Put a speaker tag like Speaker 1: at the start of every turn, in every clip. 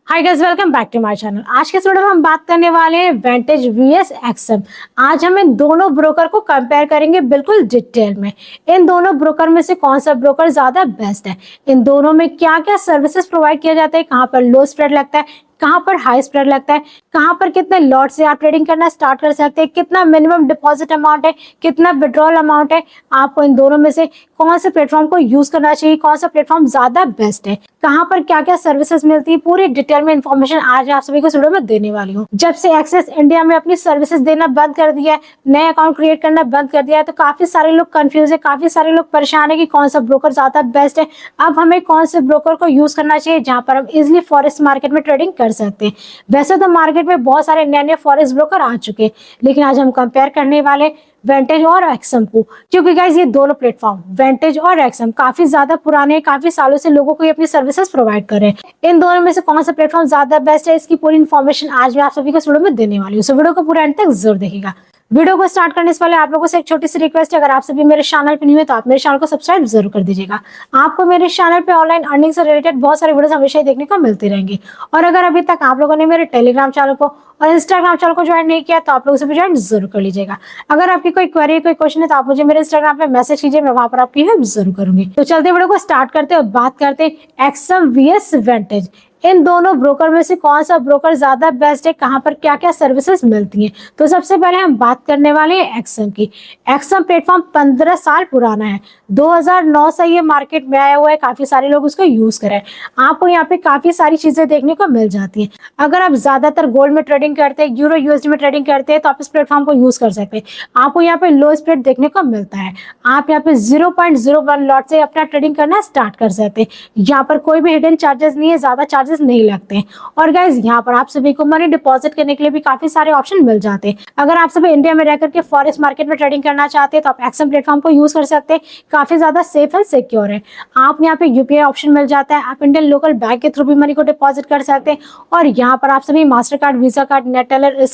Speaker 1: Hi guys, welcome back to my channel. आज के इस वीडियो में हम बात करने वाले हैं वेंटेज वीएस एक्सएम। आज हम इन दोनों ब्रोकर को कंपेयर करेंगे बिल्कुल डिटेल में। इन दोनों ब्रोकर में से कौन सा ब्रोकर ज्यादा बेस्ट है, इन दोनों में क्या क्या सर्विसेज प्रोवाइड किया जाता है, कहाँ पर लो स्प्रेड लगता है, कहाँ पर हाई स्प्रेड लगता है, कहाँ पर कितने लॉट से आप ट्रेडिंग करना स्टार्ट कर सकते हैं, कितना मिनिमम डिपॉजिट अमाउंट है, कितना विड्रॉल अमाउंट है, आपको इन दोनों में से कौन से प्लेटफॉर्म को यूज करना चाहिए, कौन सा प्लेटफॉर्म ज्यादा बेस्ट है, कहाँ पर क्या क्या सर्विसेज मिलती है, पूरी डिटेल में इन्फॉर्मेशन आज आप सभी को इस वीडियो में देने वाली हूँ। जब से एक्सेस इंडिया में अपनी सर्विसेज देना बंद कर दिया है, नए अकाउंट क्रिएट करना बंद कर दिया है, तो काफी सारे लोग कंफ्यूज है, काफी सारे लोग परेशान है कि कौन सा ब्रोकर ज्यादा बेस्ट है। अब हमें कौन से ब्रोकर को यूज करना चाहिए जहां पर हम इजिली फॉरेक्स मार्केट में ट्रेडिंग कर सकते हैं। वैसे तो मार्केट में बहुत सारे नए नए फॉरेक्स ब्रोकर आ चुके हैं, लेकिन आज हम कंपेयर करने वाले वेंटेज और एक्सएम को, क्योंकि गाइस ये दोनों प्लेटफॉर्म वेंटेज और एक्सएम काफी ज्यादा पुराने हैं, काफी सालों से लोगों को ये अपनी सर्विसेज प्रोवाइड कर रहे हैं। इन दोनों में से कौन सा प्लेटफॉर्म ज्यादा बेस्ट है, इसकी पूरी इन्फॉर्मेशन आज मैं आप सभी को इस वीडियो में देने वाली हूँ। सो वीडियो को पूरा एंड तक जरूर देखिएगा। वीडियो को स्टार्ट करने से पहले आप लोगों से एक छोटी सी रिक्वेस्ट है, अगर आप सभी मेरे चैनल पे न्यू है तो आप मेरे चैनल को सब्सक्राइब जरूर कर दीजिएगा। आपको मेरे चैनल पे ऑनलाइन अर्निंग से रिलेटेड बहुत सारे वीडियोस हमेशा ही देखने को मिलती रहेंगी। और अगर अभी तक आप लोगों ने मेरे टेलीग्राम चैनल को और इंस्टाग्राम चैनल को ज्वाइन नहीं किया तो आप लोगों से भी ज्वाइन जरूर कर लीजिएगा। अगर आपकी कोई क्वेरी कोई क्वेश्चन है तो आप मुझे मेरे इंस्टाग्राम पे मैसेज कीजिए, मैं वहां पर आपकी हेल्प जरूर करूंगी। तो चलते वीडियो को स्टार्ट करते हैं और बात करते हैं एक्सएम वीएस वेंटेज। इन दोनों ब्रोकर में से कौन सा ब्रोकर ज्यादा बेस्ट है, कहां पर क्या क्या सर्विसेज मिलती हैं। तो सबसे पहले हम बात करने वाले हैं एक्सएम की। एक्सएम प्लेटफॉर्म 15 साल पुराना है, 2009 से ये मार्केट में आया हुआ है, काफी सारे लोग उसको यूज करें। आपको यहाँ पे काफी सारी चीजें देखने को मिल जाती हैं। अगर आप ज्यादातर गोल्ड में ट्रेडिंग करते हैं, यूरो यूएसडी में ट्रेडिंग करते हैं, तो आप इस प्लेटफॉर्म को यूज कर सकते हैं। आपको यहाँ पे लो स्प्रेड देखने को मिलता है। आप यहाँ पे 0.01 लॉट से अपना ट्रेडिंग करना स्टार्ट कर सकते हैं। यहाँ पर कोई भी हिडन चार्जेस नहीं है, ज्यादा चार्जेस नहीं लगते हैं। और गाइज यहाँ पर आप सभी को मनी डिपॉजिट करने के लिए भी काफी सारे ऑप्शन मिल जाते हैं। अगर आप सभी इंडिया में रहकर के फॉरेक्स मार्केट में ट्रेडिंग करना चाहते हैं तो आप एक्सएम प्लेटफॉर्म को यूज कर सकते हैं। काफी ज्यादा सेफ एंड सिक्योर है। आप यहाँ पे यूपीआई ऑप्शन मिल जाता है, आप इंडियन लोकल बैंक के थ्रू भी मनी को डिपॉजिट कर सकते हैं। और यहाँ पर आप सभी master card, Visa card, Neteller,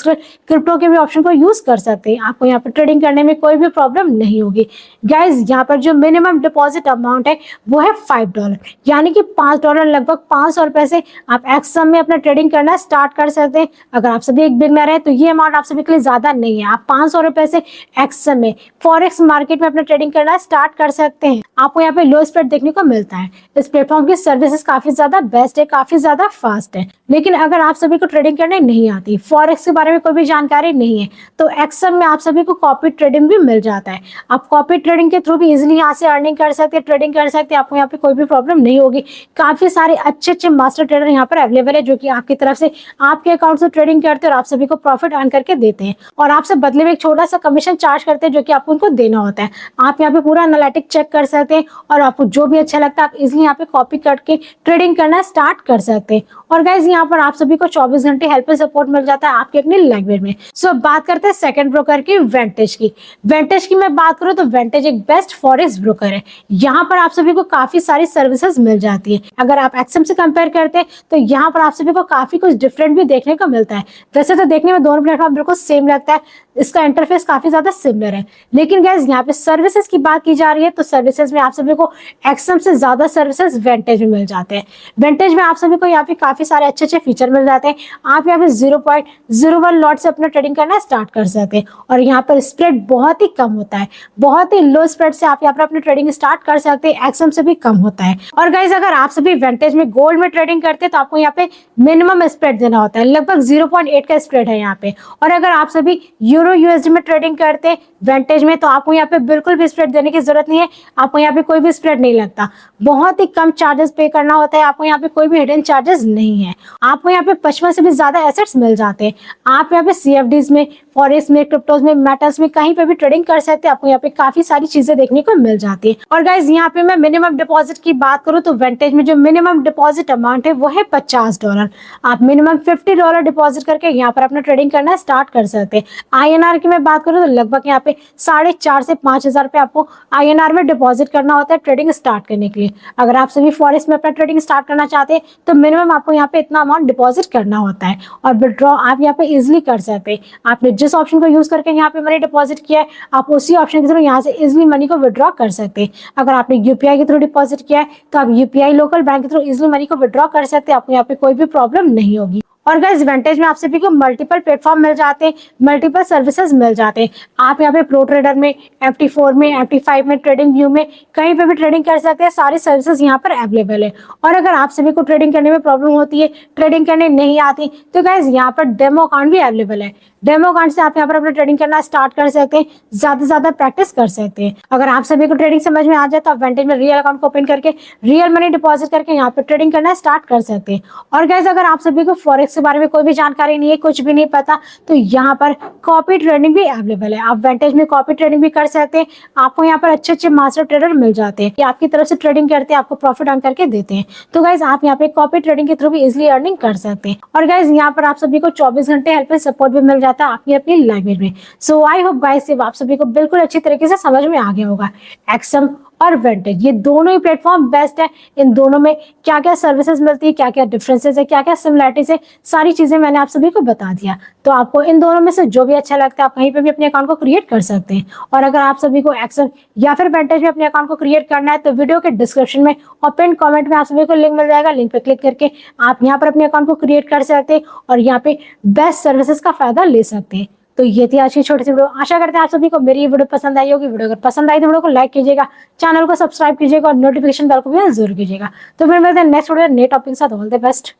Speaker 1: crypto के भी ऑप्शन को यूज कर सकते हैं। आपको यहाँ पर ट्रेडिंग करने में कोई भी प्रॉब्लम नहीं होगी। गाइज यहाँ पर जो मिनिमम डिपॉजिट अमाउंट है वो है $5, यानी कि $5 लगभग 500 रुपए से आप एक्सएम में अपना ट्रेडिंग करना स्टार्ट कर सकते हैं। अगर आप सभी एक बिगनर है तो ये अमाउंट आप सभी के लिए ज्यादा नहीं है। आप 500 रुपए से एक्सएम में फॉरेक्स मार्केट में अपना ट्रेडिंग करना स्टार्ट कर सकते हैं। आपको यहाँ पे लो स्प्रेड देखने को मिलता है। इस प्लेटफॉर्म की सर्विसेज काफी ज्यादा बेस्ट है, काफी ज्यादा फास्ट है। लेकिन अगर आप सभी को ट्रेडिंग करने नहीं आती, फॉरेक्स के बारे में कोई भी जानकारी नहीं है, तो एक्सएम में आप सभी को कॉपी ट्रेडिंग भी मिल जाता है। आप कॉपी ट्रेडिंग के थ्रू भी इजिली यहाँ से अर्निंग कर सकते हैं, ट्रेडिंग कर सकते हैं। आपको यहाँ पे कोई भी प्रॉब्लम नहीं होगी। काफी सारे अच्छे अच्छे मास्टर ट्रेडर यहाँ पर अवेलेबल है जो कि आपकी तरफ से आपके अकाउंट से ट्रेडिंग करते हैं और आप सभी को प्रॉफिट अर्न करके देते हैं। और आपसे बदले में एक छोटा सा कमीशन चार्ज करते हैं जो कि आपको उनको देना होता है। आप यहाँ पे पूरा एनालिटिक चेक कर सकते हैं और आपको जो भी अच्छा लगता है आप इजिली यहाँ पे कॉपी करके ट्रेडिंग करना स्टार्ट कर सकते हैं। और गाइज यहाँ पर आप सभी को 24 घंटे हेल्प एंड सपोर्ट मिल जाता है आपके अपनी लैंग्वेज में। सो बात करते हैं सेकंड ब्रोकर की, वेंटेज की। वेंटेज की मैं बात करूँ तो वेंटेज एक बेस्ट फॉरेक्स ब्रोकर है। यहाँ पर आप सभी को काफी सारी सर्विसेज मिल जाती है। अगर आप एक्सएम से कंपेयर करते हैं तो यहाँ पर आप सभी को काफी कुछ डिफरेंट भी देखने को मिलता है। वैसे तो देखने में दोनों प्लेटफॉर्म बिल्कुल सेम लगता है, इसका इंटरफेस काफी ज्यादा सिमिलर है। लेकिन गाइस यहाँ पे सर्विसेज की बात की जा रही है तो सर्विसेज में आप सभी को एक्सएम से ज्यादा सर्विसेज वेंटेज में मिल जाते हैं। वेंटेज में आप सभी को यहाँ पे काफी सारे अच्छे अच्छे फीचर मिल जाते हैं। आप यहाँ पे 0.01 लॉट से अपना ट्रेडिंग करना स्टार्ट कर सकते हैं। और यहाँ पर स्प्रेड बहुत ही कम होता है, बहुत ही लो स्प्रेड से आप यहाँ पर अपनी ट्रेडिंग स्टार्ट कर सकते हैं। एक्सएम से भी कम होता है। और गाइस अगर आप सभी वेंटेज में गोल्ड में ट्रेडिंग करते हैं तो आपको यहाँ पे मिनिमम स्प्रेड देना होता है, लगभग 0.8 का स्प्रेड है यहाँ पे। और अगर आप सभी यूरो यूएसडी में ट्रेडिंग करते हैं वेंटेज में तो आपको यहाँ पे बिल्कुल भी स्प्रेड देने की जरूरत नहीं है। आपको यहाँ पे कोई भी स्प्रेड नहीं लगता, बहुत ही कम चार्जेस पे करना होता है। आपको यहाँ पे कोई भी हिडन चार्जेस नहीं है। आपको यहाँ पे 55 से भी ज्यादा एसेट्स मिल जाते हैं। आप यहाँ पे सीएफडीज में, फॉरेक्स में, क्रिप्टोज में, मेटल्स में कहीं पे भी ट्रेडिंग कर सकते हैं। आपको यहाँ पे काफी सारी चीजें देखने को मिल जाती है। और गाइज यहाँ पे मैं मिनिमम डिपॉजिट की बात करूँ तो वेंटेज में जो मिनिमम डिपॉजिट अमाउंट है वो है $50। आप मिनिमम $50 डिपॉजिट करके यहाँ पर अपना ट्रेडिंग करना स्टार्ट कर सकते हैं। आईएनआर की मैं बात करूँ तो लगभग यहाँ पे पे 4.5 से 5,000 रुपये आपको INR में डिपॉजिट करना होता है ट्रेडिंग स्टार्ट करने के लिए। अगर आप सभी फॉरेक्स में अपना ट्रेडिंग स्टार्ट करना चाहते हैं तो मिनिमम आपको यहाँ पे इतना अमाउंट डिपॉजिट करना होता है और विड्रॉ आप यहाँ पे इजिली कर सकते हैं। आपने जिस ऑप्शन को यूज करके यहाँ पे मनी डिपॉजिट किया है आप उसी ऑप्शन के थ्रू यहाँ से इजिली मनी को विड्रॉ कर सकते हैं। अगर आपने UPI के थ्रू डिपॉजिट किया है तो आप UPI लोकल बैंक के थ्रू इजिली मनी को विड्रॉ कर सकते हैं, आपको यहाँ पे कोई भी प्रॉब्लम नहीं होगी। और गाइस वेंटेज में आप सभी को मल्टीपल प्लेटफॉर्म मिल जाते हैं, मल्टीपल सर्विसेज मिल जाते हैं। आप यहाँ पे प्रो ट्रेडर में, FT4 में, FT5 में, ट्रेडिंग व्यू में कहीं पे भी ट्रेडिंग कर सकते हैं। सारी सर्विसेज यहाँ पर अवेलेबल है। और अगर आप सभी को ट्रेडिंग करने में प्रॉब्लम होती है, ट्रेडिंग करने नहीं आती, तो गाइस यहाँ पर डेमो अकाउंट भी अवेलेबल है। डेमो अकाउंट से आप यहाँ पर अपना ट्रेडिंग करना स्टार्ट कर सकते हैं, ज्यादा से ज्यादा प्रैक्टिस कर सकते हैं। अगर आप सभी को ट्रेडिंग समझ में आ जाए तो आप वेंटेज में रियल अकाउंट को ओपन करके रियल मनी डिपॉजिट करके यहाँ पे ट्रेडिंग करना स्टार्ट कर सकते हैं। और गाइस अगर आप सभी को फॉरेक्स के बारे में कोई भी जानकारी नहीं है, कुछ भी नहीं पता, तो यहाँ पर कॉपी ट्रेडिंग भी अवेलेबल है। आप वेंटेज में कॉपी ट्रेडिंग भी कर सकते हैं। आपको यहाँ पर अच्छे अच्छे मास्टर ट्रेडर मिल जाते हैं कि आपकी तरफ से ट्रेडिंग करते हैं, आपको प्रॉफिट अर्न करके देते हैं। तो गाइस आप यहाँ पे कॉपी ट्रेडिंग के थ्रू भी इजिली अर्निंग कर सकते हैं। और गाइस यहाँ पर आप सभी को 24 घंटे हेल्प एंड सपोर्ट भी मिल जाता है आपकी अपनी लैंग्वेज में। सो आई होप गाइस आप सभी को बिल्कुल अच्छी तरीके से समझ में आ गया होगा। एक्सएम और वेंटेज ये दोनों ही प्लेटफॉर्म बेस्ट है। इन दोनों में क्या क्या सर्विसेज मिलती है, क्या क्या डिफरेंसेस है, क्या क्या सिमिलरिटीज है, सारी चीजें मैंने आप सभी को बता दिया। तो आपको इन दोनों में से जो भी अच्छा लगता है आप कहीं पे भी अपने अकाउंट को क्रिएट कर सकते हैं। और अगर आप सभी को एक्सएम या फिर वेंटेज में अपने अकाउंट को क्रिएट करना है तो वीडियो के डिस्क्रिप्शन में और पिन कमेंट में आप सभी को लिंक मिल जाएगा। लिंक पे क्लिक करके आप यहाँ पर अपने अकाउंट को क्रिएट कर सकते हैं और यहाँ पे बेस्ट सर्विसेज का फायदा ले सकते हैं। तो ये थी आज की छोटी सी वीडियो। आशा करते हैं आप सभी को मेरी ये वीडियो पसंद आई होगी। वीडियो अगर पसंद आई तो वीडियो को लाइक कीजिएगा, चैनल को सब्सक्राइब कीजिएगा और नोटिफिकेशन बेल को भी जरूर कीजिएगा। तो फिर मिलते हैं नेक्स्ट वीडियो नए टॉपिक के साथ। All the best.